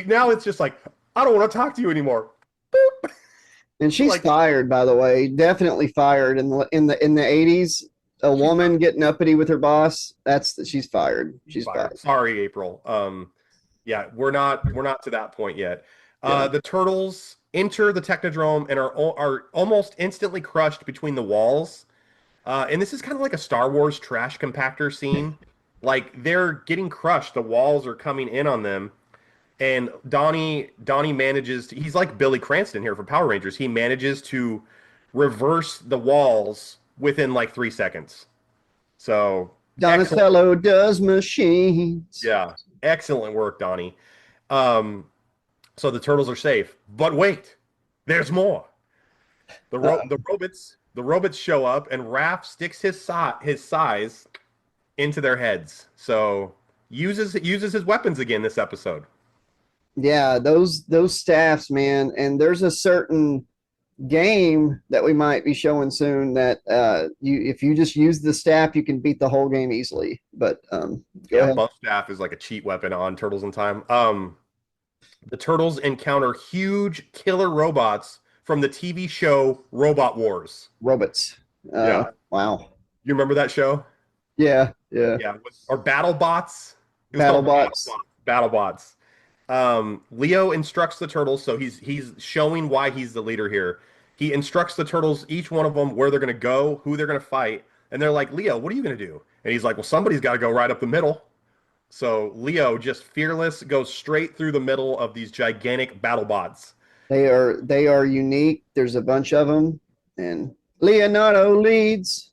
Now it's just like, I don't want to talk to you anymore. Boop. And she's fired, by the way. Definitely fired in the 80s. A woman getting uppity with her boss, she's fired. She's fired. Sorry, April. Yeah, we're not to that point yet. The turtles enter the Technodrome and are almost instantly crushed between the walls. And this is kind of like a Star Wars trash compactor scene. Like they're getting crushed. The walls are coming in on them. And Donnie manages to, he's like Billy Cranston here from Power Rangers. He manages to reverse the walls within like 3 seconds. So Donatello does machines. Yeah, excellent work, Donnie. So the turtles are safe, but wait, there's more. The robots show up, and Raph sticks his size into their heads. So uses his weapons again this episode. Yeah, those staffs, man, and there's a certain game that we might be showing soon that if you just use the staff, you can beat the whole game easily. But go ahead. Buff staff is like a cheat weapon on Turtles in Time. The turtles encounter huge killer robots from the TV show Robot Wars. Robots. Wow. You remember that show? Yeah. Or BattleBots. BattleBots. Leo instructs the turtles, so he's showing why he's the leader here. He instructs the turtles, each one of them, where they're going to go, who they're going to fight, and they're like, Leo, what are you going to do? And he's like, well, somebody's got to go right up the middle. So Leo, just fearless, goes straight through the middle of these gigantic BattleBots. They are unique. There's a bunch of them, and Leonardo leads.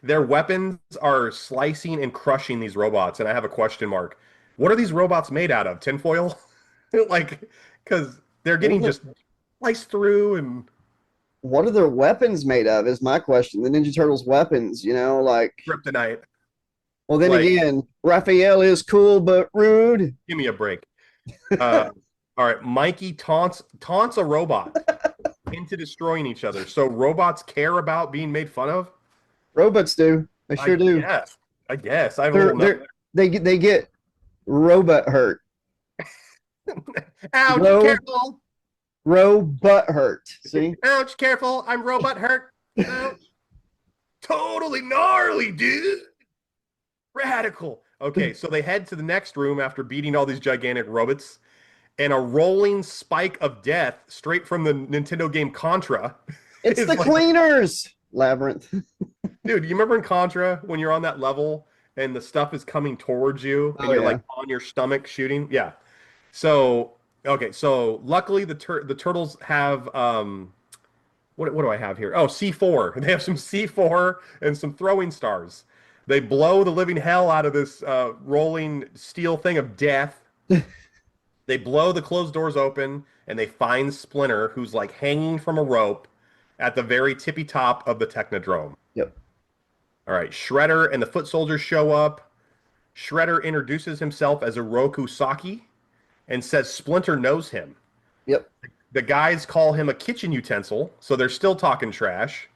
Their weapons are slicing and crushing these robots, and I have a question mark. What are these robots made out of? Tinfoil? Because they're getting just sliced through. And what are their weapons made of is my question. The Ninja Turtles weapons, kryptonite. Well, then again, Raphael is cool but rude. Give me a break. All right, Mikey taunts a robot into destroying each other. So robots care about being made fun of? Robots do. They sure do. I guess. They get robot hurt. Ouch, careful. Robot hurt. See? Ouch, careful. I'm robot hurt. Ouch. Totally gnarly, dude. Radical. Okay, so they head to the next room after beating all these gigantic robots, and a rolling spike of death straight from the Nintendo game Contra. It's the cleaners. Labyrinth. Dude, you remember in Contra when you're on that level and the stuff is coming towards you and you're like on your stomach shooting? Yeah. So, okay. So luckily the turtles have, what do I have here? Oh, C4. They have some C4 and some throwing stars. They blow the living hell out of this rolling steel thing of death. They blow the closed doors open, and they find Splinter, who's like hanging from a rope at the very tippy top of the Technodrome. Yep. All right, Shredder and the foot soldiers show up. Shredder introduces himself as Oroku Saki and says Splinter knows him. Yep. The guys call him a kitchen utensil, so they're still talking trash.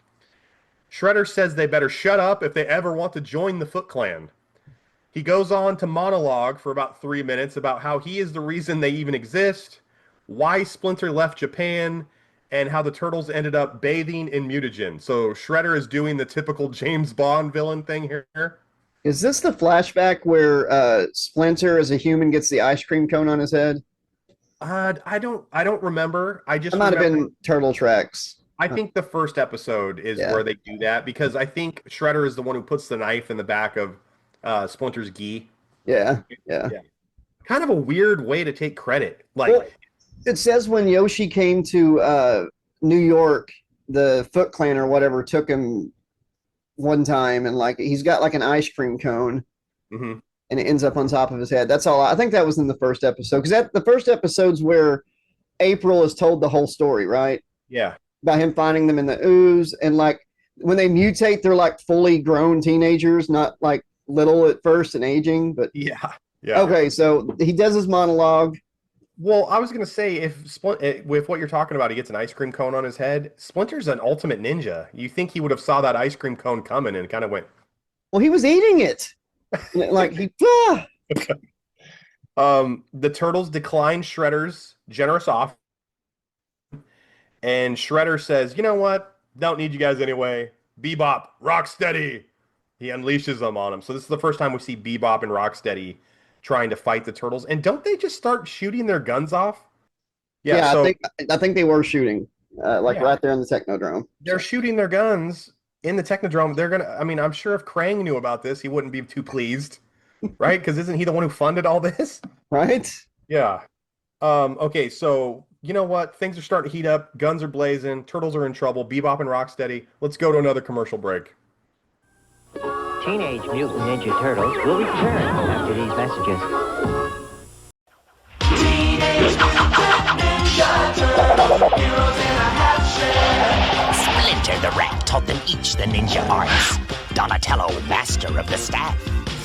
Shredder says they better shut up if they ever want to join the Foot Clan. He goes on to monologue for about 3 minutes about how he is the reason they even exist, why Splinter left Japan, and how the Turtles ended up bathing in mutagen. So Shredder is doing the typical James Bond villain thing here. Is this the flashback where Splinter as a human gets the ice cream cone on his head? I don't remember. It might have been Turtle Trax. I think the first episode is where they do that, because I think Shredder is the one who puts the knife in the back of Splinter's gi. Yeah. Kind of a weird way to take credit. Well, it says when Yoshi came to New York, the Foot Clan or whatever took him one time, and like he's got like an ice cream cone, and it ends up on top of his head. That's all. I think that was in the first episode, because the first episode's where April is told the whole story, right? Yeah. About him finding them in the ooze, and like when they mutate, they're like fully grown teenagers, not like little at first and aging, but yeah. Okay, so he does his monologue. Well, I was gonna say, with what you're talking about, he gets an ice cream cone on his head. Splinter's an ultimate ninja. You think he would have saw that ice cream cone coming and kind of went? Well, he was eating it, like he. The Turtles decline Shredder's generous offer, and Shredder says, "You know what? Don't need you guys anyway. Bebop, Rocksteady." He unleashes them on him. So this is the first time we see Bebop and Rocksteady trying to fight the Turtles. And don't they just start shooting their guns off? Yeah, so, I think they were shooting, right there in the Technodrome. They're shooting their guns in the Technodrome. They're gonna. I mean, I'm sure if Krang knew about this, he wouldn't be too pleased, right? Because isn't he the one who funded all this? Right. Yeah. Okay. So you know what? Things are starting to heat up. Guns are blazing. Turtles are in trouble. Bebop and Rocksteady. Let's go to another commercial break. Teenage Mutant Ninja Turtles will return after these messages. Teenage Mutant Ninja Turtles, heroes in a half shell. Splinter the Rat taught them each the ninja arts. Donatello, master of the staff.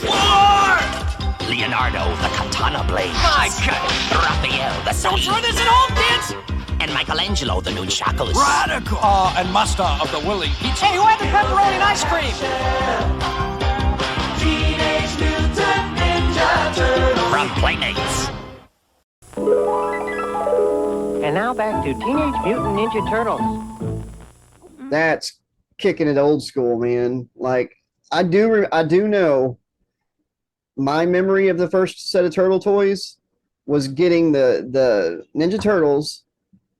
War! Leonardo, the katana blade. My God! Raphael, the Don't sleeve. throw this at home, kids! And Michelangelo, the nunchakus. Radical! And master of the willing pizza. Hey, who had the pepperoni and ice cream? Teenage Mutant Ninja Turtles. From Playmates. And now back to Teenage Mutant Ninja Turtles. That's kicking it old school, man. Like I do know my memory of the first set of turtle toys was getting the Ninja Turtles,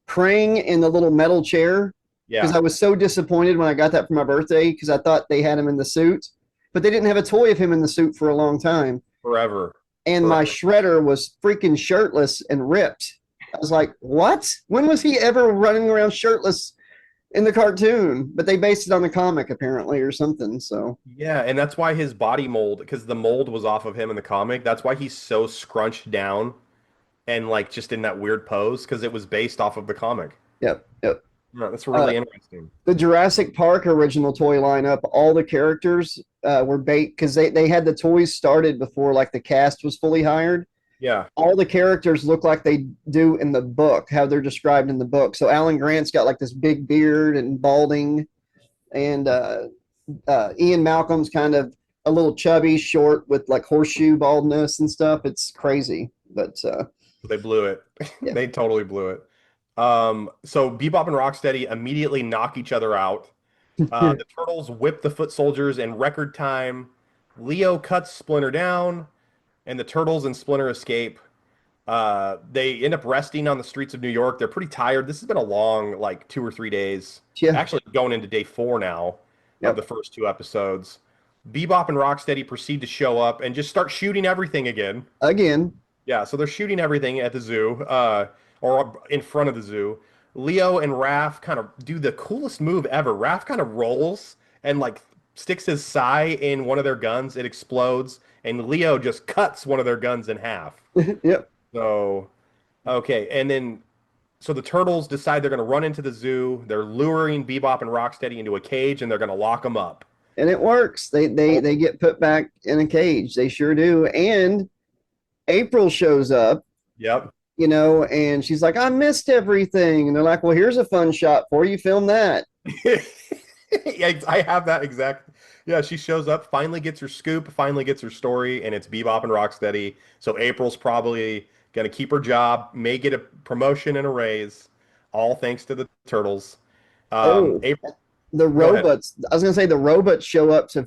Krang in the little metal chair. Yeah. Because I was so disappointed when I got that for my birthday, because I thought they had him in the suit, but they didn't have a toy of him in the suit for a long time. Forever. And my Shredder was freaking shirtless and ripped. I was like, what? When was he ever running around shirtless in the cartoon? But they based it on the comic apparently or something. So yeah, and that's why his body mold, because the mold was off of him in the comic, that's why he's so scrunched down and like just in that weird pose, because it was based off of the comic. Yep. No, that's really interesting. The Jurassic Park original toy lineup, all the characters were baked because they had the toys started before like the cast was fully hired. Yeah. All the characters look like they do in the book, how they're described in the book. So Alan Grant's got like this big beard and balding, and Ian Malcolm's kind of a little chubby, short with like horseshoe baldness and stuff. It's crazy, but they blew it. Yeah. They totally blew it. So Bebop and Rocksteady immediately knock each other out. The Turtles whip the foot soldiers in record time. Leo cuts Splinter down, and the Turtles and Splinter escape. They end up resting on the streets of New York. They're pretty tired. This has been a long, like 2 or 3 days. Yeah. Actually going into day 4 now of the first 2 episodes. Bebop and Rocksteady proceed to show up and just start shooting everything again. Yeah, so they're shooting everything at the zoo, or in front of the zoo. Leo and Raph kind of do the coolest move ever. Raph kind of rolls and like sticks his sai in one of their guns, it explodes, and Leo just cuts one of their guns in half. Yep. So, okay, and then so the turtles decide they're going to run into the zoo. They're luring Bebop and Rocksteady into a cage, and they're going to lock them up. And it works. They get put back in a cage. They sure do. And April shows up. Yep. And she's like, I missed everything. And they're like, well, here's a fun shot for you. Film that. Yeah, I have that exact. Yeah, she shows up, finally gets her scoop, finally gets her story, and it's Bebop and Rocksteady. So April's probably going to keep her job, may get a promotion and a raise, all thanks to the turtles. April, the robots. I was going to say the robots show up to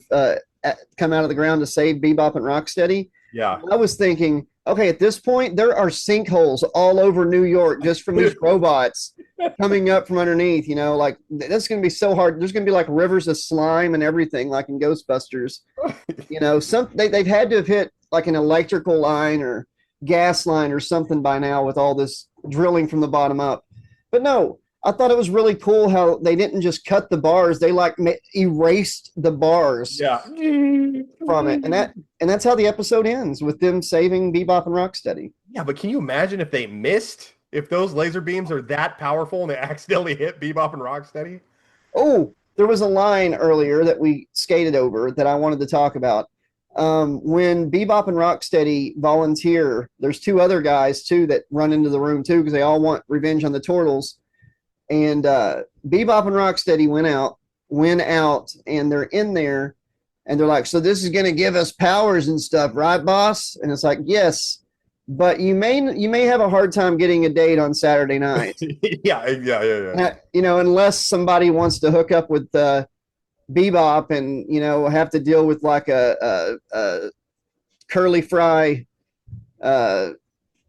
come out of the ground to save Bebop and Rocksteady. Yeah. I was thinking, okay, at this point, there are sinkholes all over New York just from these robots coming up from underneath. Like that's going to be so hard. There's going to be like rivers of slime and everything, like in Ghostbusters. They've had to have hit like an electrical line or gas line or something by now with all this drilling from the bottom up. But no, I thought it was really cool how they didn't just cut the bars; they like erased the bars. Yeah. From it, and that's how the episode ends with them saving Bebop and Rocksteady. Yeah, but can you imagine if they missed? If those laser beams are that powerful and they accidentally hit Bebop and Rocksteady? Oh, there was a line earlier that we skated over that I wanted to talk about. When Bebop and Rocksteady volunteer, there's two other guys too that run into the room too because they all want revenge on the Turtles. And Bebop and Rocksteady went out, and they're in there, and they're like, so this is going to give us powers and stuff, right, boss? And it's like, yes, but you may have a hard time getting a date on Saturday night. Yeah. Unless somebody wants to hook up with Bebop and have to deal with like a curly fry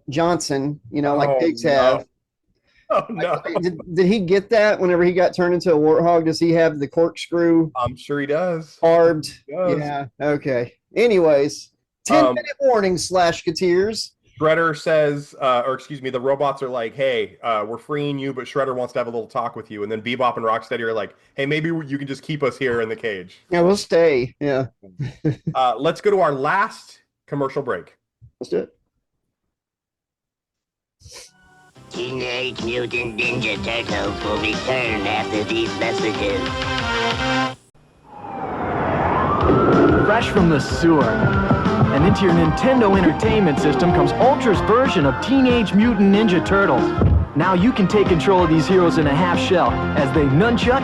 Johnson, like pigs have. Oh no! Did he get that whenever he got turned into a warthog? Does he have the corkscrew? I'm sure he does. Barbed. He does. Yeah. Okay. Anyways, 10-minute warning, Slashketeers. Shredder says, the robots are like, hey, we're freeing you, but Shredder wants to have a little talk with you. And then Bebop and Rocksteady are like, hey, maybe you can just keep us here in the cage. Yeah, we'll stay. Yeah. Let's go to our last commercial break. Let's do it. Teenage Mutant Ninja Turtles will return after these messages. Fresh from the sewer and into your Nintendo Entertainment System comes Ultra's version of Teenage Mutant Ninja Turtles. Now you can take control of these heroes in a half shell as they nunchuck,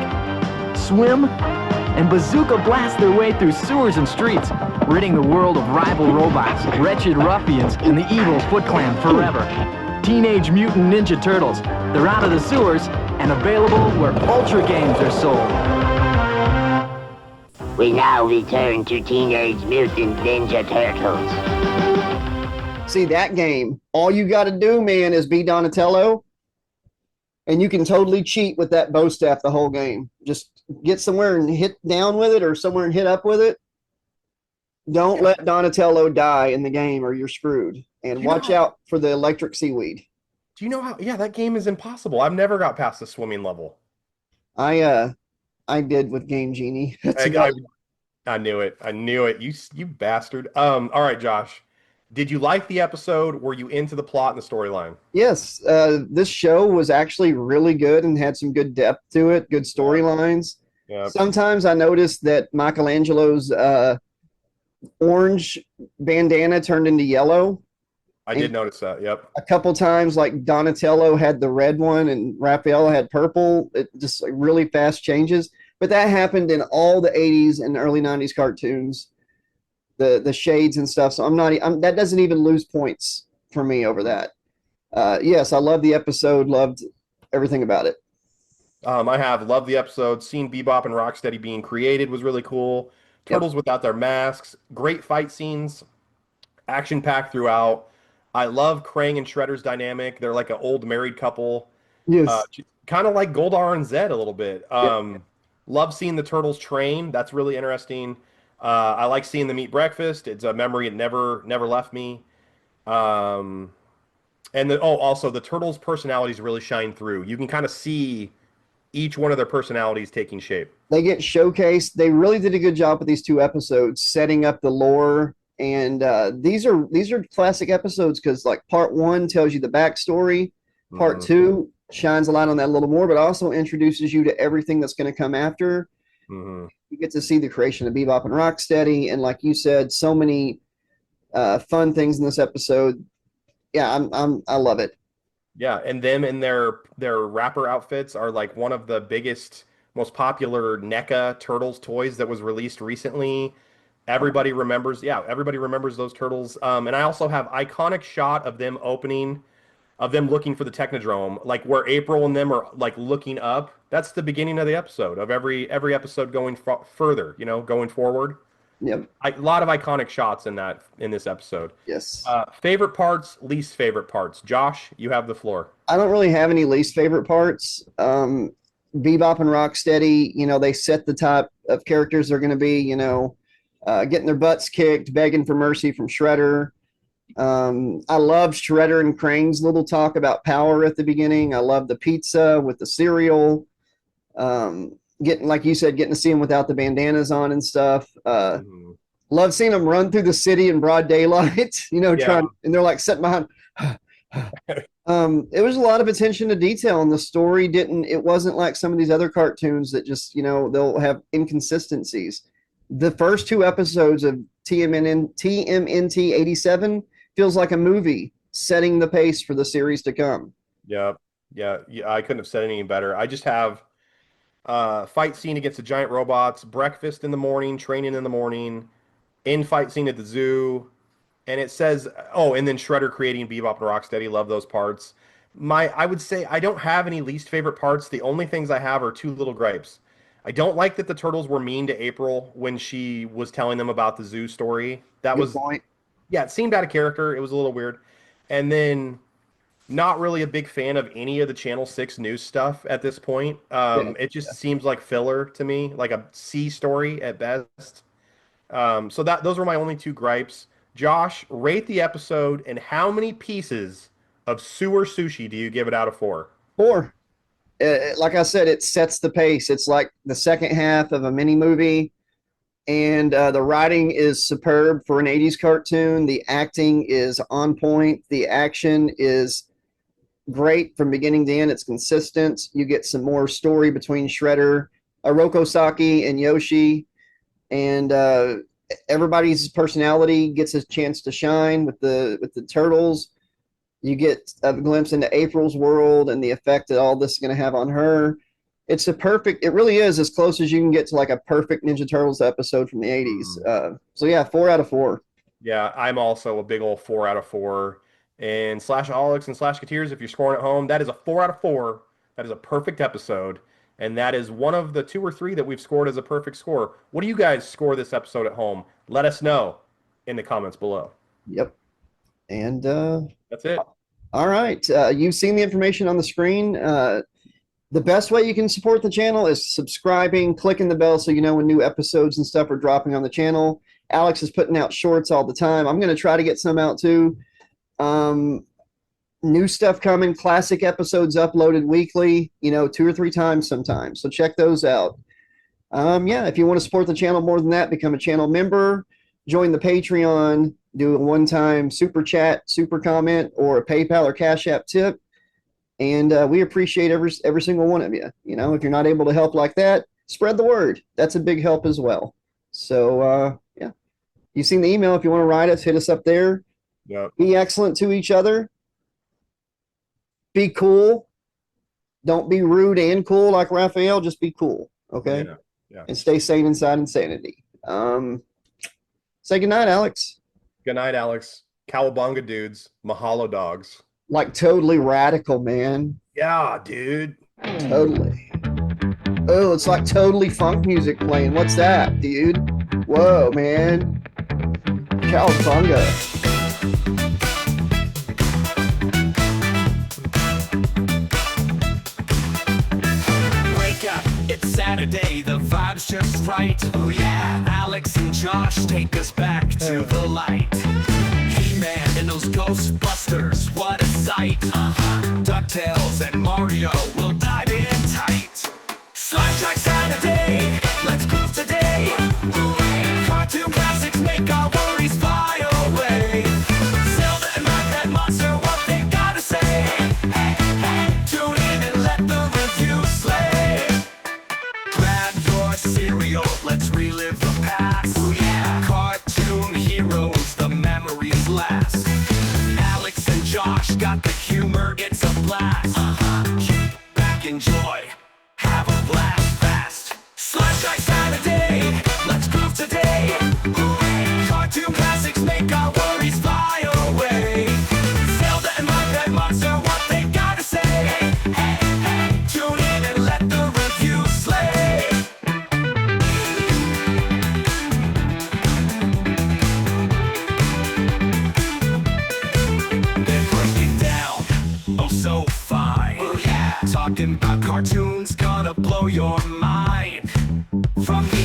swim, and bazooka blast their way through sewers and streets, ridding the world of rival robots, wretched ruffians, and the evil Foot Clan forever. Teenage Mutant Ninja Turtles. They're out of the sewers and available where Ultra games are sold. We now return to Teenage Mutant Ninja Turtles. See, that game, all you got to do, man, is be Donatello, and you can totally cheat with that bow staff the whole game. Just get somewhere and hit down with it or somewhere and hit up with it. Don't let Donatello die in the game or you're screwed. And watch out for the electric seaweed. Do you know how? Yeah, that game is impossible. I've never got past the swimming level. I did with Game Genie. I knew it. I knew it. You bastard. All right, Josh. Did you like the episode? Were you into the plot and the storyline? Yes. This show was actually really good and had some good depth to it, good storylines. Yeah. Sometimes I noticed that Michelangelo's orange bandana turned into yellow. I did notice that, yep. A couple times, like Donatello had the red one and Raphael had purple. It just like really fast changes. But that happened in all the 80s and early 90s cartoons, the shades and stuff. So that doesn't even lose points for me over that. Yes, I love the episode, loved everything about it. I have loved the episode. Seeing Bebop and Rocksteady being created was really cool. Turtles without their masks, great fight scenes, action-packed throughout. I love Krang and Shredder's dynamic. They're like an old married couple. Yes. Kind of like Goldar and Zed a little bit. Love seeing the Turtles train. That's really interesting. I like seeing them eat breakfast. It's a memory it never left me. Also the Turtles' personalities really shine through. You can kind of see each one of their personalities taking shape. They get showcased. They really did a good job with these 2 episodes, setting up the lore. And these are classic episodes because like part 1 tells you the backstory, part 2 shines a light on that a little more, but also introduces you to everything that's going to come after. You get to see the creation of Bebop and Rocksteady, and like you said, so many fun things in this episode. Yeah, I love it. Yeah, and them in their rapper outfits are like one of the biggest, most popular NECA Turtles toys that was released recently. Everybody remembers those turtles. And I also have iconic shot of them looking for the Technodrome, like where April and them are like looking up. That's the beginning of the episode of every episode going further, going forward. Yep. A lot of iconic shots in this episode. Yes. Favorite parts, least favorite parts. Josh, you have the floor. I don't really have any least favorite parts. Bebop and Rocksteady, they set the type of characters they're going to be, getting their butts kicked, begging for mercy from Shredder. I love Shredder and Krang's little talk about power at the beginning. I love the pizza with the cereal. Getting, like you said, getting to see them without the bandanas on and stuff. Love seeing them run through the city in broad daylight, trying, and they're like sitting behind. It was a lot of attention to detail, and the story it wasn't like some of these other cartoons that just, they'll have inconsistencies. The first 2 episodes of TMNT 87 feels like a movie setting the pace for the series to come. Yeah, I couldn't have said anything better. I just have fight scene against the giant robots, breakfast in the morning, training in the morning, fight scene at the zoo, and it says, and then Shredder creating Bebop and Rocksteady. Love those parts. I would say I don't have any least favorite parts. The only things I have are 2 little gripes. I don't like that the turtles were mean to April when she was telling them about the zoo story. Good point. Yeah, it seemed out of character. It was a little weird. And then not really a big fan of any of the Channel 6 news stuff at this point. It just seems like filler to me, like a C story at best. So those were my only 2 gripes. Josh, rate the episode, and how many pieces of sewer sushi do you give it out of 4? 4. Like I said, it sets the pace. It's like the second half of a mini movie, and the writing is superb for an 80s cartoon. The acting is on point. The action is great from beginning to end. It's consistent. You get some more story between Shredder, Roko Saki, and Yoshi, and everybody's personality gets a chance to shine with the turtles. You get a glimpse into April's world and the effect that all this is going to have on her. It really is as close as you can get to like a perfect Ninja Turtles episode from the 80s. So yeah, 4 out of 4. Yeah, I'm also a big old 4 out of 4. And Slashaholics and Slashketeers, if you're scoring at home, that is a 4 out of 4. That is a perfect episode. And that is one of the 2 or 3 that we've scored as a perfect score. What do you guys score this episode at home? Let us know in the comments below. Yep. And that's it. All right. You've seen the information on the screen. The best way you can support the channel is subscribing, clicking the bell so you know when new episodes and stuff are dropping on the channel. Alex is putting out shorts all the time. I'm going to try to get some out too. New stuff coming, classic episodes uploaded weekly, 2 or 3 times sometimes. So check those out. If you want to support the channel more than that, become a channel member, join the Patreon, do a one-time super chat, super comment, or a PayPal or Cash App tip. And we appreciate every single one of you. If you're not able to help like that, spread the word. That's a big help as well. So, you've seen the email. If you want to write us, hit us up there. Yep. Be excellent to each other. Be cool. Don't be rude and cool like Raphael. Just be cool, okay? Yeah. And stay sane inside insanity. Say goodnight, Alex. Good night, Alex. Cowabunga dudes. Mahalo dogs. Like totally radical, man. Yeah, dude. Totally. Oh, it's like totally funk music playing. What's that, dude? Whoa, man. Cowabunga. It's Saturday, the vibe's just right. Oh yeah, Alex and Josh take us back to the light. He-Man and those Ghostbusters, what a sight. DuckTales and Mario will dive in tight. Slash Track Saturday, let's groove today. Cartoon classics make our worries fly away. Zelda and Mad Monster, what they gotta say. Tune in and let the review slay. Grab your cereal, let's relive the past. Cartoon heroes, the memories last. Alex and Josh got the humor, it's a blast. Kick back, enjoy, have a blast fast. Slash Track Saturday, let's groove today. Cartoon classics make our worries fly away. Zelda and Mad Monster, what they gotta say. Tune in and let the review slay. They break it down, oh so fine. Talking about cartoons, gonna blow your mind. From the